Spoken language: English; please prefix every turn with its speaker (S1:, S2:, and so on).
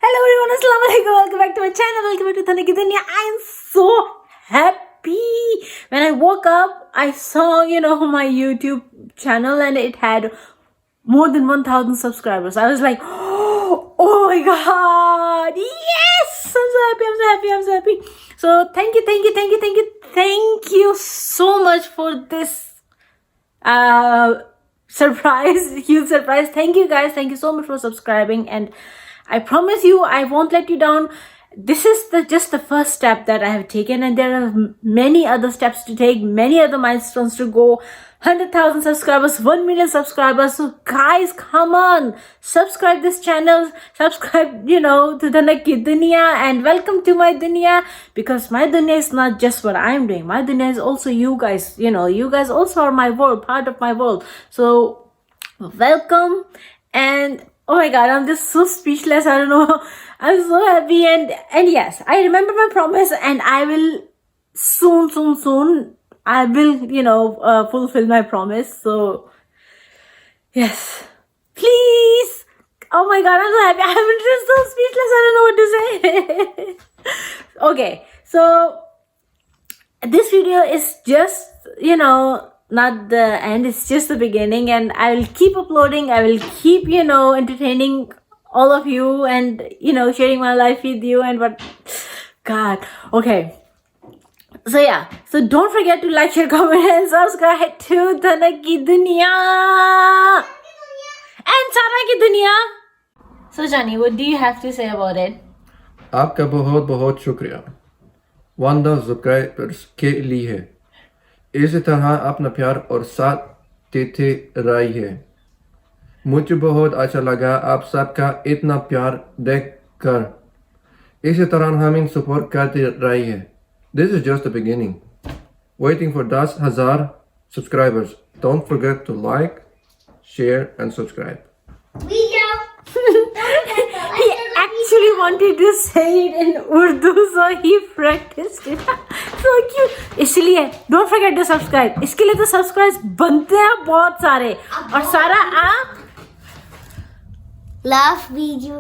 S1: Hello everyone, Assalamualaikum. Welcome back to my channel. Welcome back to Duniya. I am so happy. When I woke up, I saw, my YouTube channel and it had more than 1,000 subscribers. I was like, oh my god, yes! I'm so happy. So thank you so much for this huge surprise. Thank you guys. Thank you so much for subscribing, and I promise you I won't let you down. This is just the first step that I have taken, and there are many other steps to take, many other milestones to go. 100,000 subscribers, 1 million subscribers. So guys, come on, subscribe this channel, subscribe, to Dhanak ki Duniya, and welcome to my Duniya, because my Duniya is not just what I'm doing. My Duniya is also you guys. You guys also are my world, part of my world. So welcome. And oh my god, I'm just so speechless. I don't know. I'm so happy, and yes, I remember my promise, and I will soon I will, fulfill my promise. So yes, please. Oh my god, I'm so happy. I'm just so speechless. I don't know what to say. Okay, so this video is just, not the end, it's just the beginning, and I will keep uploading. I will keep, entertaining all of you, and sharing my life with you, and what god. Okay, so yeah, so don't forget to like, share, comment, and subscribe to Dhanak ki Duniya and Sara ki Duniya. So Johnny, what do you have to say about it?
S2: आपका बहुत बहुत शुक्रिया 1000 subscribers के लिए। इसी तरह अपना प्यार और साथ देते रहिए। मुझे बहुत अच्छा लगा आप सबका इतना प्यार देखकर। इसी तरह हमें सपोर्ट करते रहिए। This is just the beginning. Waiting for 10,000 subscribers. Don't forget to like, share, and subscribe.
S1: He actually wanted to say it in Urdu, so he practiced it. So cute. इसलिए don't forget to subscribe. इसके लिए तो subscribe बनते हैं बहुत सारे। और सारा आप
S3: love video